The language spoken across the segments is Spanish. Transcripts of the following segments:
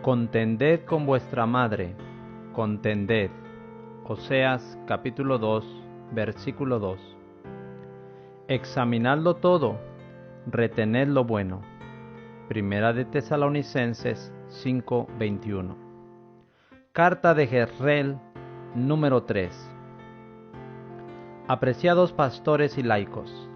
Contended con vuestra madre, contended. Oseas capítulo 2, versículo 2. Examinadlo todo, retened lo bueno. Primera de Tesalonicenses 5:21. Carta de Jezreel número 3. Apreciados pastores y laicos,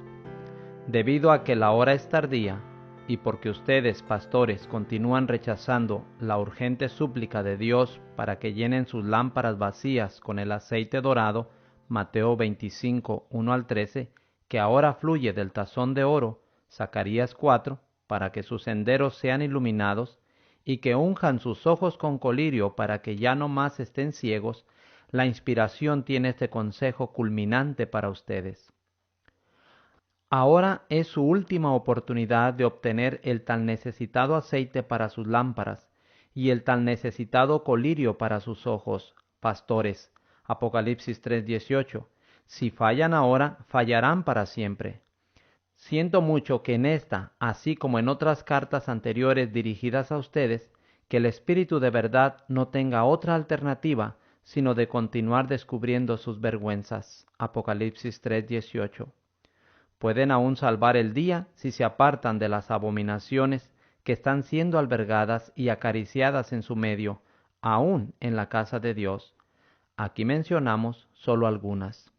debido a que la hora es tardía, y porque ustedes, pastores, continúan rechazando la urgente súplica de Dios para que llenen sus lámparas vacías con el aceite dorado, Mateo 25, 1 al 13, que ahora fluye del tazón de oro, Zacarías 4, para que sus senderos sean iluminados, y que unjan sus ojos con colirio para que ya no más estén ciegos, la inspiración tiene este consejo culminante para ustedes. Ahora es su última oportunidad de obtener el tan necesitado aceite para sus lámparas y el tan necesitado colirio para sus ojos, pastores. Apocalipsis 3:18. Si fallan ahora, fallarán para siempre. Siento mucho que en esta, así como en otras cartas anteriores dirigidas a ustedes, que el Espíritu de verdad no tenga otra alternativa sino de continuar descubriendo sus vergüenzas. Apocalipsis 3:18. Pueden aún salvar el día si se apartan de las abominaciones que están siendo albergadas y acariciadas en su medio, aún en la casa de Dios. Aquí mencionamos solo algunas.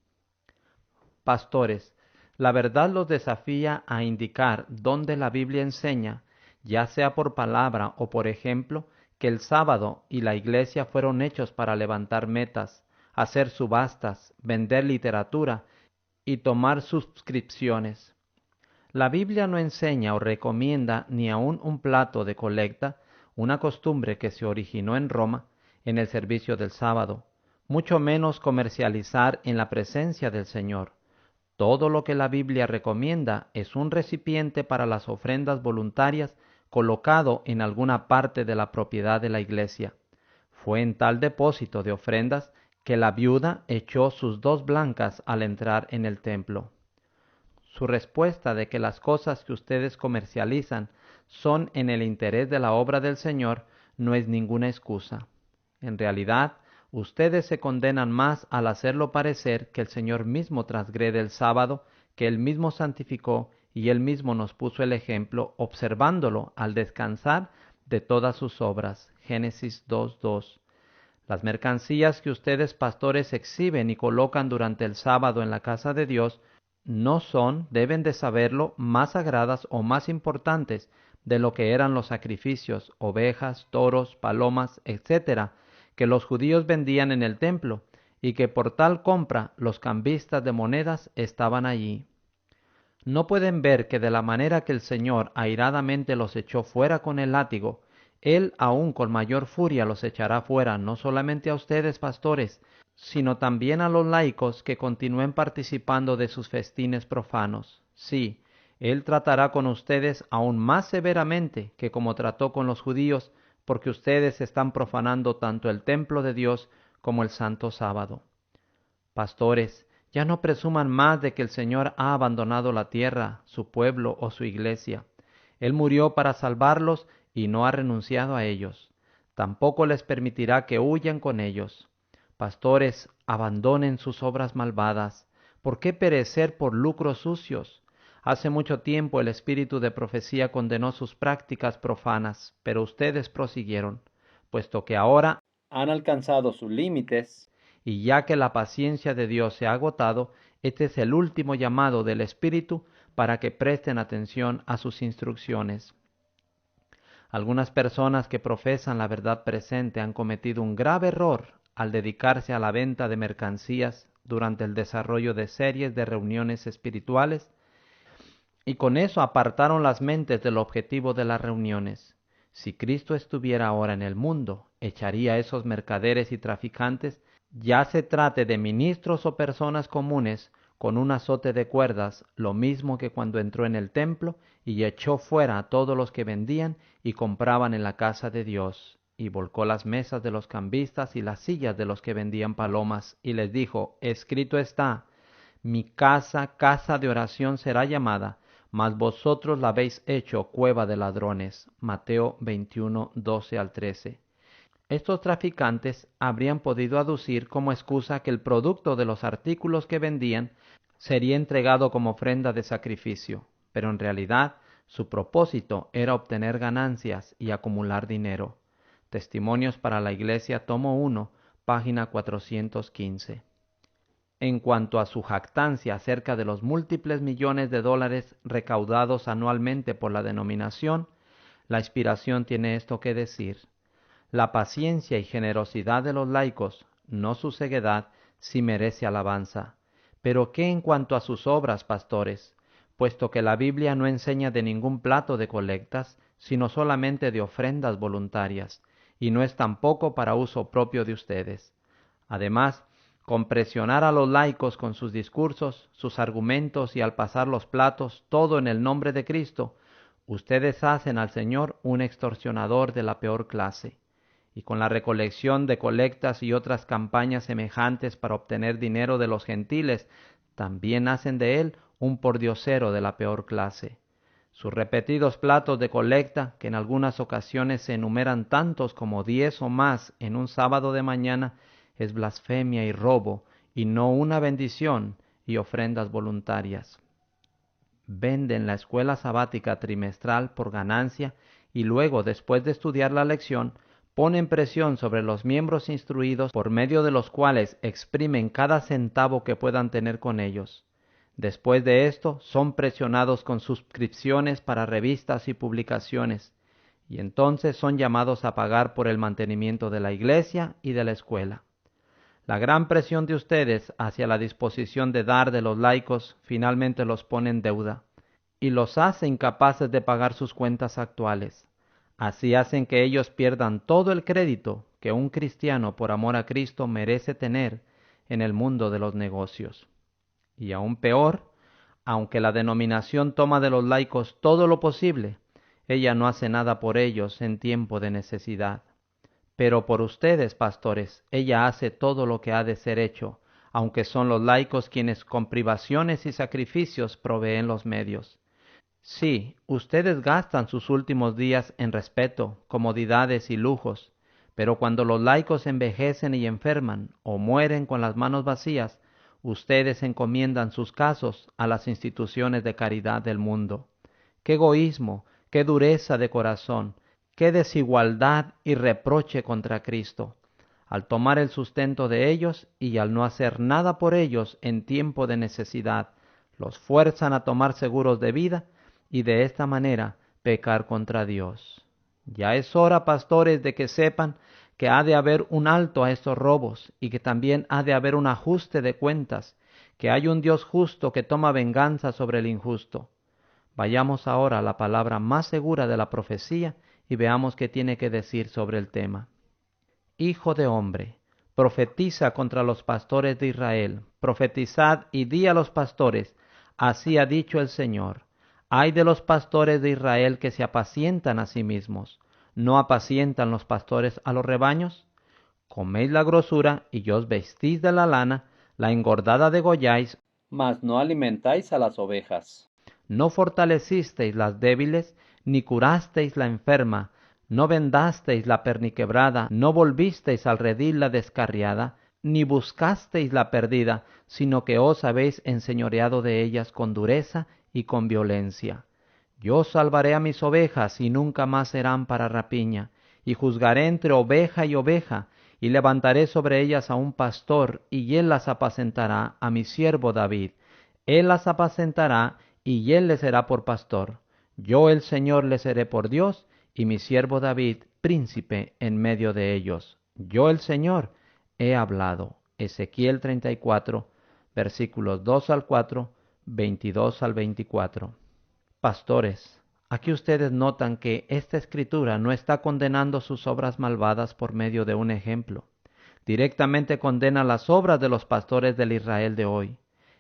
Pastores, la verdad los desafía a indicar dónde la Biblia enseña, ya sea por palabra o por ejemplo, que el sábado y la iglesia fueron hechos para levantar metas, hacer subastas, vender literatura y tomar suscripciones. La Biblia no enseña o recomienda ni aun un plato de colecta, una costumbre que se originó en Roma, en el servicio del sábado, mucho menos comercializar en la presencia del Señor. Todo lo que la Biblia recomienda es un recipiente para las ofrendas voluntarias colocado en alguna parte de la propiedad de la iglesia. Fue en tal depósito de ofrendas que la viuda echó sus 2 blancas al entrar en el templo. Su respuesta de que las cosas que ustedes comercializan son en el interés de la obra del Señor no es ninguna excusa. En realidad, ustedes se condenan más al hacerlo parecer que el Señor mismo transgrede el sábado, que Él mismo santificó y Él mismo nos puso el ejemplo, observándolo al descansar de todas sus obras. Génesis 2:2. Las mercancías que ustedes, pastores, exhiben y colocan durante el sábado en la casa de Dios no son, deben de saberlo, más sagradas o más importantes de lo que eran los sacrificios, ovejas, toros, palomas, etc., que los judíos vendían en el templo, y que por tal compra los cambistas de monedas estaban allí. ¿No pueden ver que de la manera que el Señor airadamente los echó fuera con el látigo, Él aún con mayor furia los echará fuera, no solamente a ustedes, pastores, sino también a los laicos que continúen participando de sus festines profanos? Sí, Él tratará con ustedes aún más severamente que como trató con los judíos, porque ustedes están profanando tanto el templo de Dios como el santo sábado. Pastores, ya no presuman más de que el Señor ha abandonado la tierra, su pueblo o su iglesia. Él murió para salvarlos y no ha renunciado a ellos. Tampoco les permitirá que huyan con ellos. Pastores, abandonen sus obras malvadas. ¿Por qué perecer por lucros sucios? Hace mucho tiempo el espíritu de profecía condenó sus prácticas profanas, pero ustedes prosiguieron, puesto que ahora han alcanzado sus límites, y ya que la paciencia de Dios se ha agotado, este es el último llamado del Espíritu para que presten atención a sus instrucciones. Algunas personas que profesan la verdad presente han cometido un grave error al dedicarse a la venta de mercancías durante el desarrollo de series de reuniones espirituales, y con eso apartaron las mentes del objetivo de las reuniones. Si Cristo estuviera ahora en el mundo, echaría a esos mercaderes y traficantes, ya se trate de ministros o personas comunes, con un azote de cuerdas, lo mismo que cuando entró en el templo y echó fuera a todos los que vendían y compraban en la casa de Dios, y volcó las mesas de los cambistas y las sillas de los que vendían palomas, y les dijo: escrito está, mi casa, casa de oración será llamada, mas vosotros la habéis hecho cueva de ladrones. Mateo 21, 12 al 13. Estos traficantes habrían podido aducir como excusa que el producto de los artículos que vendían sería entregado como ofrenda de sacrificio, pero en realidad su propósito era obtener ganancias y acumular dinero. Testimonios para la Iglesia, tomo 1, página 415. En cuanto a su jactancia acerca de los múltiples millones de dólares recaudados anualmente por la denominación, la inspiración tiene esto que decir: la paciencia y generosidad de los laicos, no su ceguedad, sí merece alabanza. Pero ¿qué en cuanto a sus obras, pastores? Puesto que la Biblia no enseña de ningún plato de colectas, sino solamente de ofrendas voluntarias, y no es tampoco para uso propio de ustedes. Además, con presionar a los laicos con sus discursos, sus argumentos y al pasar los platos, todo en el nombre de Cristo, ustedes hacen al Señor un extorsionador de la peor clase. Y con la recolección de colectas y otras campañas semejantes para obtener dinero de los gentiles, también hacen de él un pordiosero de la peor clase. Sus repetidos platos de colecta, que en algunas ocasiones se enumeran tantos como 10 o más en un sábado de mañana, es blasfemia y robo, y no una bendición y ofrendas voluntarias. Venden la escuela sabática trimestral por ganancia y luego, después de estudiar la lección, ponen presión sobre los miembros instruidos por medio de los cuales exprimen cada centavo que puedan tener con ellos. Después de esto, son presionados con suscripciones para revistas y publicaciones, y entonces son llamados a pagar por el mantenimiento de la iglesia y de la escuela. La gran presión de ustedes hacia la disposición de dar de los laicos finalmente los pone en deuda, y los hace incapaces de pagar sus cuentas actuales. Así hacen que ellos pierdan todo el crédito que un cristiano por amor a Cristo merece tener en el mundo de los negocios. Y aún peor, aunque la denominación toma de los laicos todo lo posible, ella no hace nada por ellos en tiempo de necesidad. Pero por ustedes, pastores, ella hace todo lo que ha de ser hecho, aunque son los laicos quienes con privaciones y sacrificios proveen los medios. Sí, ustedes gastan sus últimos días en respeto, comodidades y lujos, pero cuando los laicos envejecen y enferman o mueren con las manos vacías, ustedes encomiendan sus casos a las instituciones de caridad del mundo. ¡Qué egoísmo, qué dureza de corazón, qué desigualdad y reproche contra Cristo! Al tomar el sustento de ellos y al no hacer nada por ellos en tiempo de necesidad, los fuerzan a tomar seguros de vida y de esta manera pecar contra Dios. Ya es hora, pastores, de que sepan que ha de haber un alto a estos robos y que también ha de haber un ajuste de cuentas, que hay un Dios justo que toma venganza sobre el injusto. Vayamos ahora a la palabra más segura de la profecía y veamos qué tiene que decir sobre el tema. Hijo de hombre, profetiza contra los pastores de Israel, profetizad y di a los pastores, así ha dicho el Señor. Ay de los pastores de Israel que se apacientan a sí mismos. ¿No apacientan los pastores a los rebaños? Coméis la grosura y os vestís de la lana, la engordada degolláis, mas no alimentáis a las ovejas. No fortalecisteis las débiles, ni curasteis la enferma, no vendasteis la perniquebrada, no volvisteis al redil la descarriada, ni buscasteis la perdida, sino que os habéis enseñoreado de ellas con dureza y con violencia. Yo salvaré a mis ovejas y nunca más serán para rapiña, y juzgaré entre oveja y oveja, y levantaré sobre ellas a un pastor, y él las apacentará, a mi siervo David. Él las apacentará, y él les será por pastor. Yo el Señor les seré por Dios, y mi siervo David príncipe en medio de ellos. Yo el Señor he hablado. Ezequiel 34, versículos 2 al 4, 22 al 24. Pastores, aquí ustedes notan que esta escritura no está condenando sus obras malvadas por medio de un ejemplo. Directamente condena las obras de los pastores del Israel de hoy.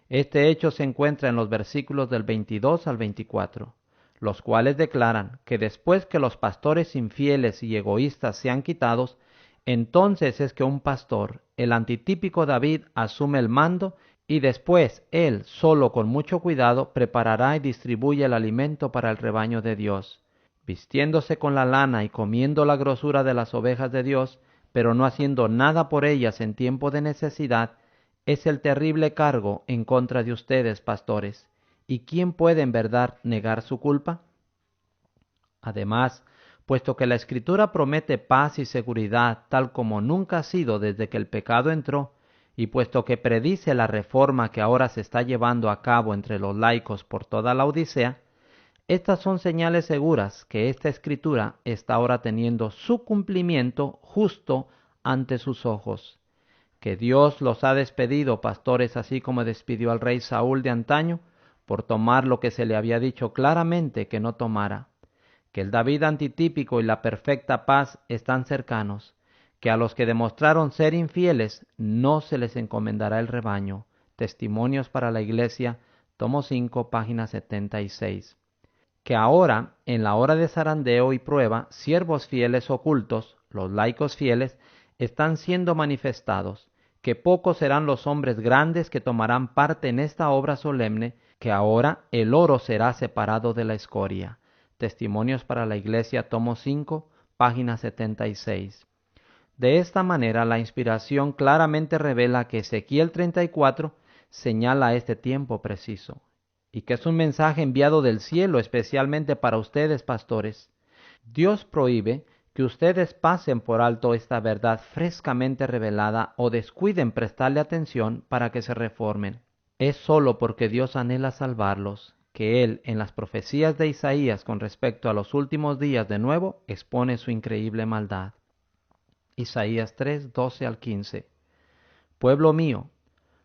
Este hecho se encuentra en los versículos del 22 al 24, los cuales declaran que después que los pastores infieles y egoístas sean quitados, entonces es que un pastor, el antitípico David, asume el mando y después él, solo con mucho cuidado, preparará y distribuye el alimento para el rebaño de Dios, vistiéndose con la lana y comiendo la grosura de las ovejas de Dios, pero no haciendo nada por ellas en tiempo de necesidad, es el terrible cargo en contra de ustedes, pastores. ¿Y quién puede en verdad negar su culpa? Además, puesto que la Escritura promete paz y seguridad tal como nunca ha sido desde que el pecado entró, y puesto que predice la reforma que ahora se está llevando a cabo entre los laicos por toda la Odisea, estas son señales seguras que esta Escritura está ahora teniendo su cumplimiento justo ante sus ojos. Que Dios los ha despedido, pastores, así como despidió al rey Saúl de antaño, por tomar lo que se le había dicho claramente que no tomara. Que el David antitípico y la perfecta paz están cercanos, que a los que demostraron ser infieles no se les encomendará el rebaño. Testimonios para la Iglesia, tomo 5, página 76. Que ahora, en la hora de zarandeo y prueba, siervos fieles ocultos, los laicos fieles, están siendo manifestados, que pocos serán los hombres grandes que tomarán parte en esta obra solemne, que ahora el oro será separado de la escoria. Testimonios para la Iglesia, tomo 5, página 76. De esta manera, la inspiración claramente revela que Ezequiel 34 señala este tiempo preciso, y que es un mensaje enviado del cielo especialmente para ustedes, pastores. Dios prohíbe que ustedes pasen por alto esta verdad frescamente revelada o descuiden prestarle atención para que se reformen. Es sólo porque Dios anhela salvarlos que Él, en las profecías de Isaías con respecto a los últimos días de nuevo, expone su increíble maldad. Isaías 3, 12 al 15. Pueblo mío,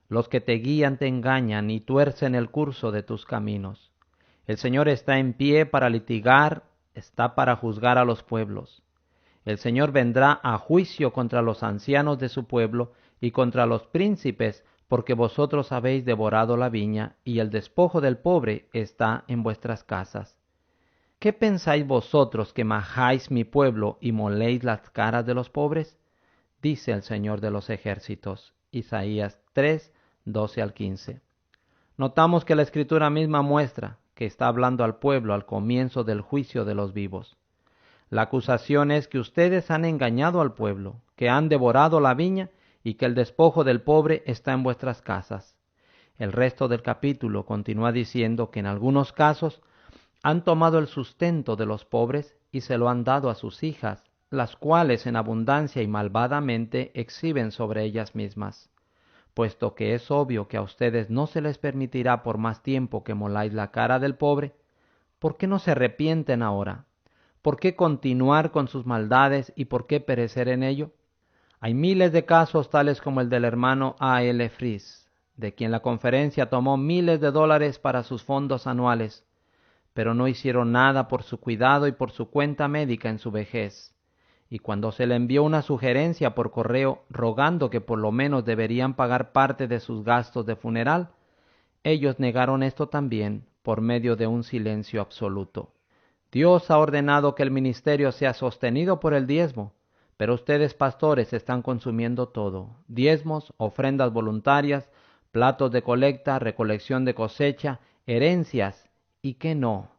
los que te guían te engañan y tuercen el curso de tus caminos. El Señor está en pie para litigar, está para juzgar a los pueblos. El Señor vendrá a juicio contra los ancianos de su pueblo y contra los príncipes, porque vosotros habéis devorado la viña, y el despojo del pobre está en vuestras casas. ¿Qué pensáis vosotros que majáis mi pueblo y moléis las caras de los pobres? Dice el Señor de los ejércitos. Isaías 3, 12 al 15. Notamos que la Escritura misma muestra que está hablando al pueblo al comienzo del juicio de los vivos. La acusación es que ustedes han engañado al pueblo, que han devorado la viña y que el despojo del pobre está en vuestras casas. El resto del capítulo continúa diciendo que en algunos casos han tomado el sustento de los pobres y se lo han dado a sus hijas, las cuales en abundancia y malvadamente exhiben sobre ellas mismas. Puesto que es obvio que a ustedes no se les permitirá por más tiempo que moláis la cara del pobre, ¿por qué no se arrepienten ahora? ¿Por qué continuar con sus maldades y por qué perecer en ello? Hay miles de casos tales como el del hermano A. L. Fries, de quien la conferencia tomó miles de dólares para sus fondos anuales, pero no hicieron nada por su cuidado y por su cuenta médica en su vejez. Y cuando se le envió una sugerencia por correo rogando que por lo menos deberían pagar parte de sus gastos de funeral, ellos negaron esto también por medio de un silencio absoluto. Dios ha ordenado que el ministerio sea sostenido por el diezmo, pero ustedes, pastores, están consumiendo todo: diezmos, ofrendas voluntarias, platos de colecta, recolección de cosecha, herencias, y qué no.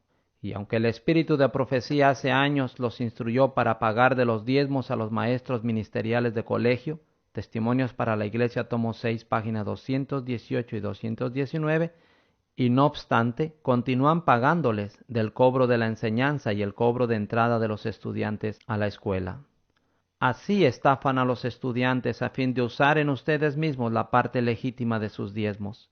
Y aunque el espíritu de profecía hace años los instruyó para pagar de los diezmos a los maestros ministeriales de colegio, Testimonios para la Iglesia, tomo 6, páginas 218 y 219, y no obstante, continúan pagándoles del cobro de la enseñanza y el cobro de entrada de los estudiantes a la escuela. Así estafan a los estudiantes a fin de usar en ustedes mismos la parte legítima de sus diezmos.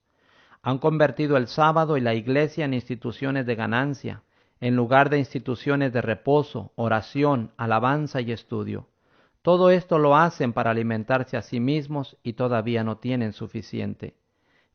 Han convertido el sábado y la iglesia en instituciones de ganancia, en lugar de instituciones de reposo, oración, alabanza y estudio. Todo esto lo hacen para alimentarse a sí mismos y todavía no tienen suficiente.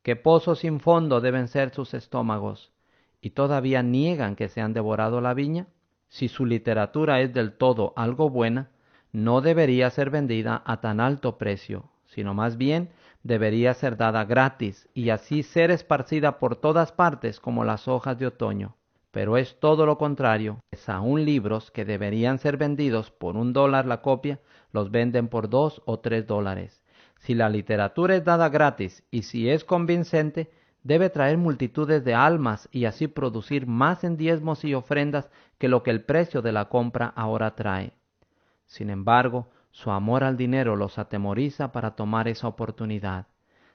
¿Qué pozos sin fondo deben ser sus estómagos? ¿Y todavía niegan que se han devorado la viña? Si su literatura es del todo algo buena, no debería ser vendida a tan alto precio, sino más bien debería ser dada gratis y así ser esparcida por todas partes como las hojas de otoño. Pero es todo lo contrario, es aún libros que deberían ser vendidos por $1 la copia, los venden por $2 o $3. Si la literatura es dada gratis y si es convincente, debe traer multitudes de almas y así producir más en diezmos y ofrendas que lo que el precio de la compra ahora trae. Sin embargo, su amor al dinero los atemoriza para tomar esa oportunidad.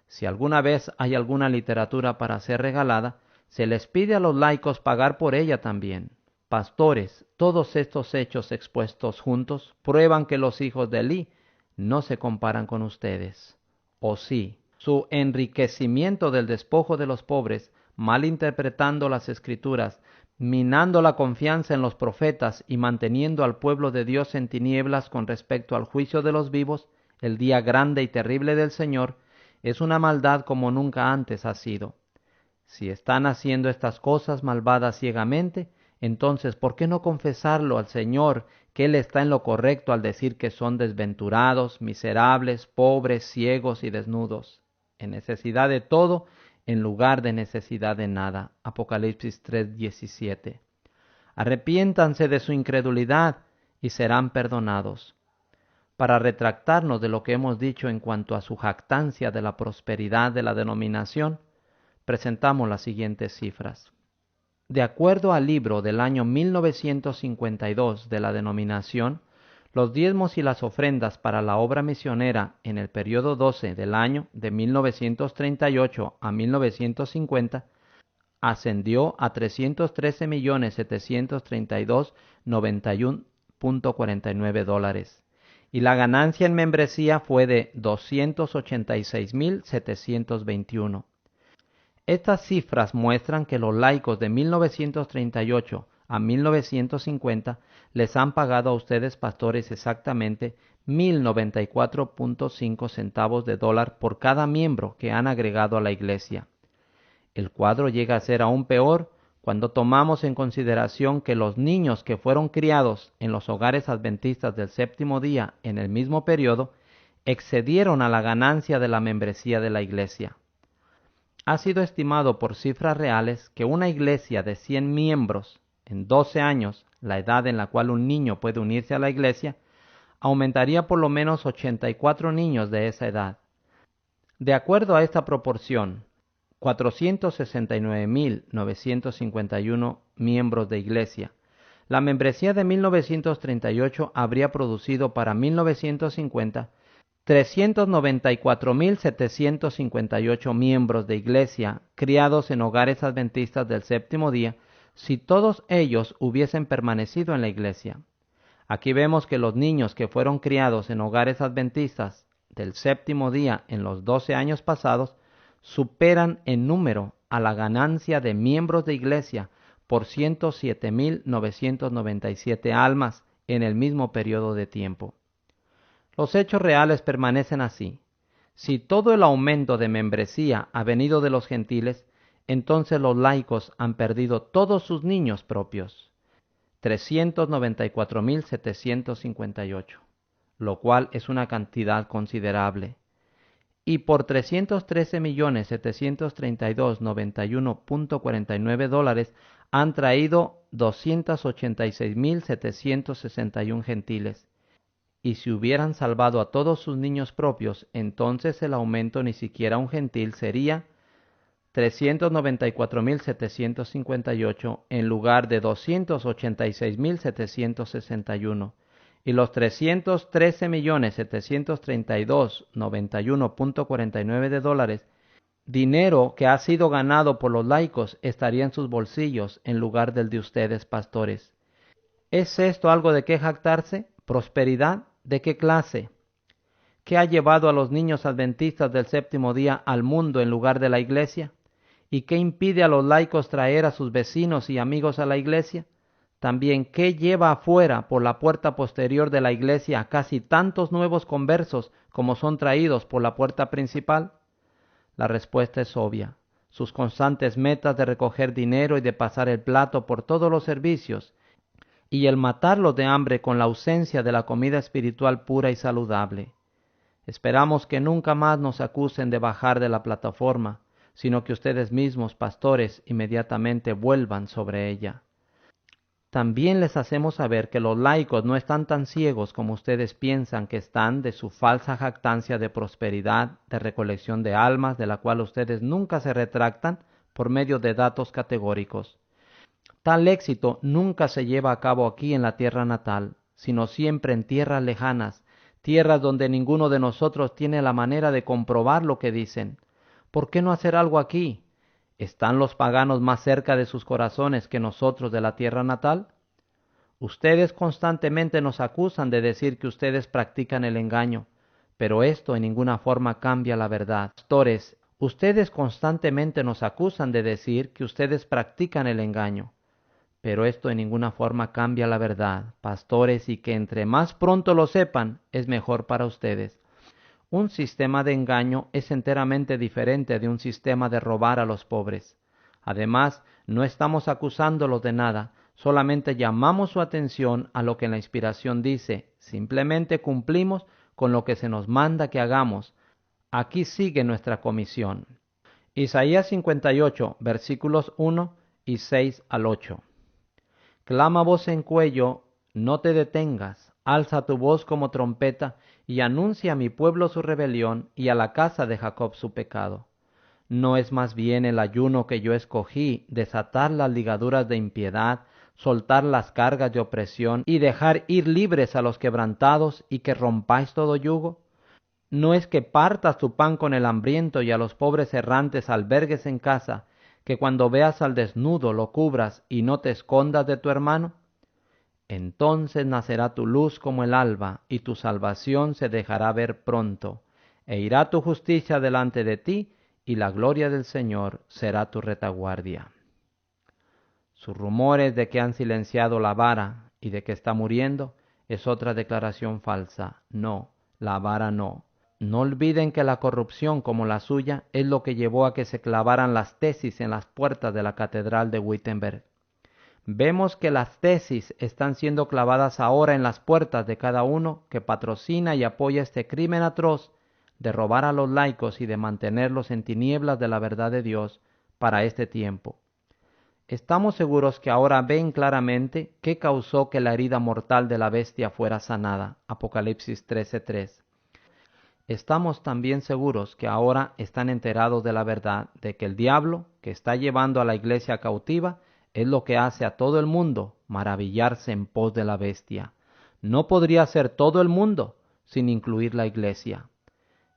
Si alguna vez hay alguna literatura para ser regalada, se les pide a los laicos pagar por ella también. Pastores, todos estos hechos expuestos juntos prueban que los hijos de Elí no se comparan con ustedes. ¿O sí? Su enriquecimiento del despojo de los pobres, malinterpretando las escrituras, minando la confianza en los profetas y manteniendo al pueblo de Dios en tinieblas con respecto al juicio de los vivos, el día grande y terrible del Señor, es una maldad como nunca antes ha sido. Si están haciendo estas cosas malvadas ciegamente, entonces, ¿por qué no confesarlo al Señor que Él está en lo correcto al decir que son desventurados, miserables, pobres, ciegos y desnudos, en necesidad de todo, en lugar de necesidad de nada? Apocalipsis 3:17. Arrepiéntanse de su incredulidad y serán perdonados. Para retractarnos de lo que hemos dicho en cuanto a su jactancia de la prosperidad de la denominación, presentamos las siguientes cifras. De acuerdo al libro del año 1952 de la denominación, los diezmos y las ofrendas para la obra misionera en el periodo 12 del año de 1938 a 1950 ascendió a $313,732,91.49 y la ganancia en membresía fue de $286,721. Estas cifras muestran que los laicos de 1938 a 1950 les han pagado a ustedes pastores exactamente 1,094.5 centavos de dólar por cada miembro que han agregado a la iglesia. El cuadro llega a ser aún peor cuando tomamos en consideración que los niños que fueron criados en los hogares adventistas del séptimo día en el mismo periodo excedieron a la ganancia de la membresía de la iglesia. Ha sido estimado por cifras reales que una iglesia de 100 miembros, en 12 años, la edad en la cual un niño puede unirse a la iglesia, aumentaría por lo menos 84 niños de esa edad. De acuerdo a esta proporción, 469,951 miembros de iglesia. La membresía de 1938 habría producido para 1950 394,758 miembros de iglesia criados en hogares adventistas del séptimo día si todos ellos hubiesen permanecido en la iglesia. Aquí vemos que los niños que fueron criados en hogares adventistas del séptimo día en los 12 años pasados superan en número a la ganancia de miembros de iglesia por 107,997 almas en el mismo periodo de tiempo. Los hechos reales permanecen así. Si todo el aumento de membresía ha venido de los gentiles, entonces los laicos han perdido todos sus niños propios, 394,758, lo cual es una cantidad considerable. Y por $313,732,91.49 han traído 286,761 gentiles. Y si hubieran salvado a todos sus niños propios, entonces el aumento ni siquiera un gentil sería 394,758 en lugar de 286,761. Y los 313,732,91.49 de dólares, dinero que ha sido ganado por los laicos, estaría en sus bolsillos en lugar del de ustedes, pastores. ¿Es esto algo de qué jactarse? ¿Prosperidad? ¿De qué clase? ¿Qué ha llevado a los niños adventistas del séptimo día al mundo en lugar de la iglesia? ¿Y qué impide a los laicos traer a sus vecinos y amigos a la iglesia? También, ¿qué lleva afuera por la puerta posterior de la iglesia a casi tantos nuevos conversos como son traídos por la puerta principal? La respuesta es obvia. Sus constantes metas de recoger dinero y de pasar el plato por todos los servicios, y el matarlos de hambre con la ausencia de la comida espiritual pura y saludable. Esperamos que nunca más nos acusen de bajar de la plataforma, sino que ustedes mismos, pastores, inmediatamente vuelvan sobre ella. También les hacemos saber que los laicos no están tan ciegos como ustedes piensan que están de su falsa jactancia de prosperidad, de recolección de almas, de la cual ustedes nunca se retractan por medio de datos categóricos. Tal éxito nunca se lleva a cabo aquí en la tierra natal, sino siempre en tierras lejanas, tierras donde ninguno de nosotros tiene la manera de comprobar lo que dicen. ¿Por qué no hacer algo aquí? ¿Están los paganos más cerca de sus corazones que nosotros de la tierra natal? Ustedes constantemente nos acusan de decir que ustedes practican el engaño, pero esto en ninguna forma cambia la verdad. Pastores, ustedes constantemente nos acusan de decir que ustedes practican el engaño, pero esto en ninguna forma cambia la verdad, pastores, y que entre más pronto lo sepan, es mejor para ustedes. Un sistema de engaño es enteramente diferente de un sistema de robar a los pobres. Además, no estamos acusándolos de nada, solamente llamamos su atención a lo que la inspiración dice, simplemente cumplimos con lo que se nos manda que hagamos. Aquí sigue nuestra comisión. Isaías 58, versículos 1 y 6 al 8. Clama voz en cuello, no te detengas, alza tu voz como trompeta, y anuncia a mi pueblo su rebelión, y a la casa de Jacob su pecado. ¿No es más bien el ayuno que yo escogí, desatar las ligaduras de impiedad, soltar las cargas de opresión, y dejar ir libres a los quebrantados, y que rompáis todo yugo? ¿No es que partas tu pan con el hambriento, y a los pobres errantes albergues en casa, que cuando veas al desnudo lo cubras, y no te escondas de tu hermano? Entonces nacerá tu luz como el alba, y tu salvación se dejará ver pronto, e irá tu justicia delante de ti, y la gloria del Señor será tu retaguardia. Sus rumores de que han silenciado la vara y de que está muriendo es otra declaración falsa. No, la vara no. No olviden que la corrupción como la suya es lo que llevó a que se clavaran las tesis en las puertas de la catedral de Wittenberg. Vemos que las tesis están siendo clavadas ahora en las puertas de cada uno que patrocina y apoya este crimen atroz de robar a los laicos y de mantenerlos en tinieblas de la verdad de Dios para este tiempo. Estamos seguros que ahora ven claramente qué causó que la herida mortal de la bestia fuera sanada. Apocalipsis 13:3. Estamos también seguros que ahora están enterados de la verdad de que el diablo, que está llevando a la iglesia cautiva, es lo que hace a todo el mundo maravillarse en pos de la bestia. No podría ser todo el mundo sin incluir la iglesia.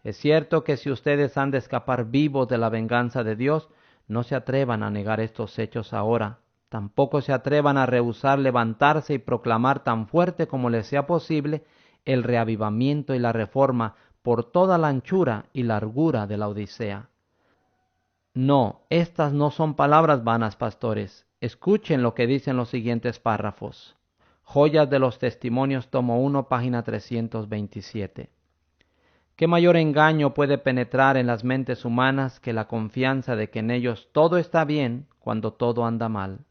Es cierto que si ustedes han de escapar vivos de la venganza de Dios, no se atrevan a negar estos hechos ahora. Tampoco se atrevan a rehusar levantarse y proclamar tan fuerte como les sea posible el reavivamiento y la reforma por toda la anchura y largura de la Odisea. No, estas no son palabras vanas, pastores. Escuchen lo que dicen los siguientes párrafos. Joyas de los Testimonios, tomo 1, página 327. ¿Qué mayor engaño puede penetrar en las mentes humanas que la confianza de que en ellos todo está bien cuando todo anda mal?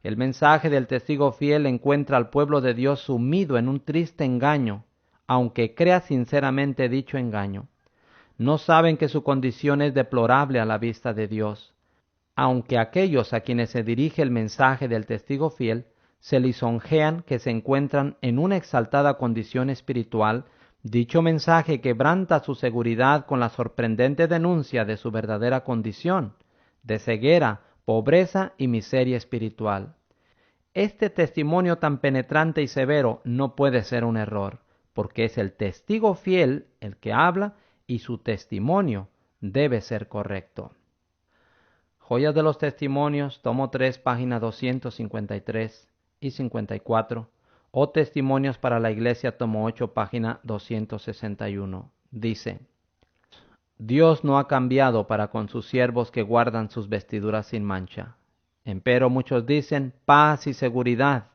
El mensaje del testigo fiel encuentra al pueblo de Dios sumido en un triste engaño, aunque crea sinceramente dicho engaño. No saben que su condición es deplorable a la vista de Dios, aunque aquellos a quienes se dirige el mensaje del testigo fiel se lisonjean que se encuentran en una exaltada condición espiritual. Dicho mensaje quebranta su seguridad con la sorprendente denuncia de su verdadera condición, de ceguera, pobreza y miseria espiritual. Este testimonio tan penetrante y severo no puede ser un error, porque es el testigo fiel el que habla y su testimonio debe ser correcto. Joyas de los Testimonios, tomo 3, página 253 y 54. O Testimonios para la Iglesia, tomo 8, página 261. Dice: Dios no ha cambiado para con sus siervos que guardan sus vestiduras sin mancha. Empero muchos dicen paz y seguridad,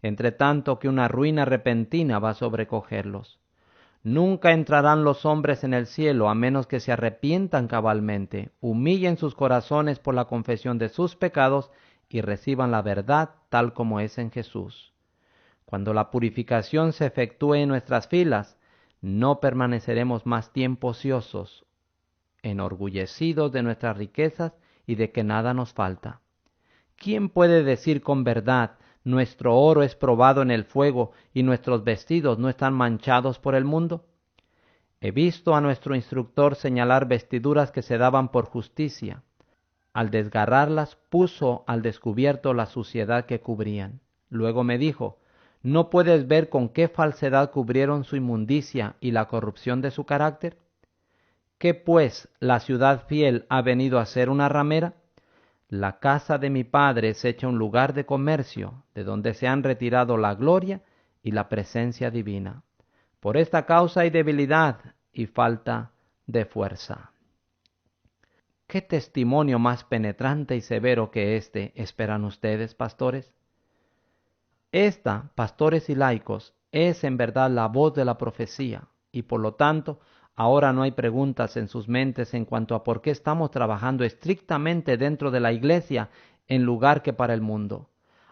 entre tanto que una ruina repentina va a sobrecogerlos. Nunca entrarán los hombres en el cielo a menos que se arrepientan cabalmente, humillen sus corazones por la confesión de sus pecados y reciban la verdad tal como es en Jesús. Cuando la purificación se efectúe en nuestras filas, no permaneceremos más tiempo ociosos, enorgullecidos de nuestras riquezas y de que nada nos falta. ¿Quién puede decir con verdad, ¿Nuestro oro es probado en el fuego y nuestros vestidos no están manchados por el mundo? He visto a nuestro instructor señalar vestiduras que se daban por justicia. Al desgarrarlas, puso al descubierto la suciedad que cubrían. Luego me dijo: ¿no puedes ver con qué falsedad cubrieron su inmundicia y la corrupción de su carácter? ¿Qué pues la ciudad fiel ha venido a ser una ramera? La casa de mi padre es hecha un lugar de comercio, de donde se han retirado la gloria y la presencia divina. Por esta causa hay debilidad y falta de fuerza. ¿Qué testimonio más penetrante y severo que este esperan ustedes, pastores? Esta, pastores y laicos, es en verdad la voz de la profecía, y por lo tanto, ahora no hay preguntas en sus mentes en cuanto a por qué estamos trabajando estrictamente dentro de la iglesia en lugar que para el mundo.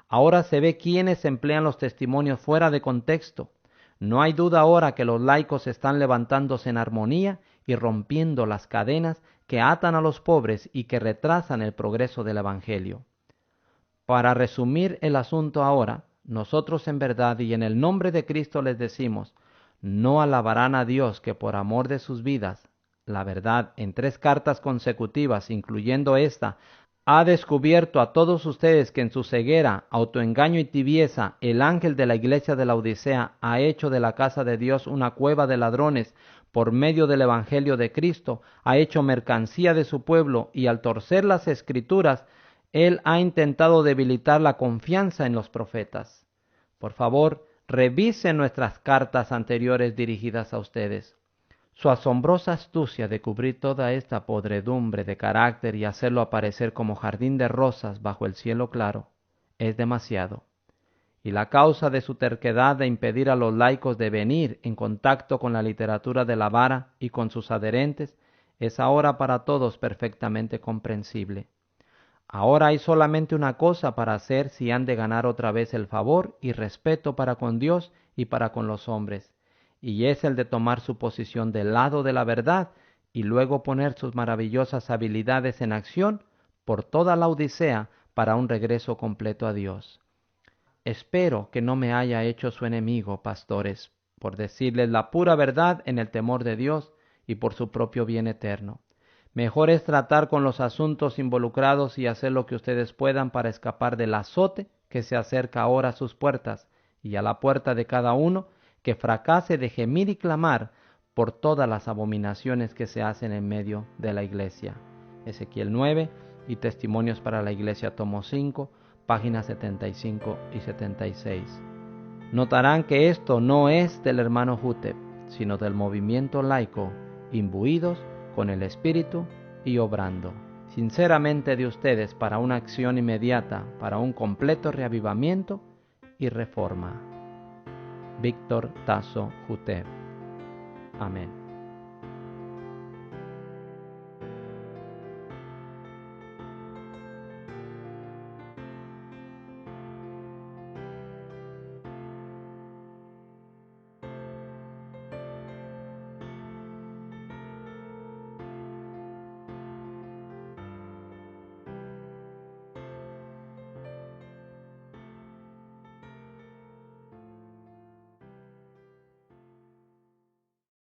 Ahora se ve quiénes emplean los testimonios fuera de contexto. No hay duda ahora que los laicos están levantándose en armonía y rompiendo las cadenas que atan a los pobres y que retrasan el progreso del Evangelio. Para resumir el asunto ahora, nosotros en verdad y en el nombre de Cristo les decimos: no alabarán a Dios que por amor de sus vidas, la verdad en 3 cartas consecutivas, incluyendo esta, ha descubierto a todos ustedes que en su ceguera, autoengaño y tibieza, el ángel de la iglesia de la Odisea ha hecho de la casa de Dios una cueva de ladrones. Por medio del Evangelio de Cristo, ha hecho mercancía de su pueblo y al torcer las Escrituras, él ha intentado debilitar la confianza en los profetas. Por favor, revisen nuestras cartas anteriores dirigidas a ustedes. Su asombrosa astucia de cubrir toda esta podredumbre de carácter y hacerlo aparecer como jardín de rosas bajo el cielo claro es demasiado. Y la causa de su terquedad de impedir a los laicos de venir en contacto con la literatura de la vara y con sus adherentes es ahora para todos perfectamente comprensible. Ahora hay solamente una cosa para hacer si han de ganar otra vez el favor y respeto para con Dios y para con los hombres, y es el de tomar su posición del lado de la verdad y luego poner sus maravillosas habilidades en acción por toda la Odisea para un regreso completo a Dios. Espero que no me haya hecho su enemigo, pastores, por decirles la pura verdad en el temor de Dios y por su propio bien eterno. Mejor es tratar con los asuntos involucrados y hacer lo que ustedes puedan para escapar del azote que se acerca ahora a sus puertas y a la puerta de cada uno, que fracase de gemir y clamar por todas las abominaciones que se hacen en medio de la iglesia. Ezequiel 9 y Testimonios para la Iglesia, tomo 5, páginas 75 y 76. Notarán que esto no es del hermano Hutep, sino del movimiento laico, imbuidos con el Espíritu y obrando sinceramente de ustedes para una acción inmediata, para un completo reavivamiento y reforma. Víctor Tasso Hutep. Amén.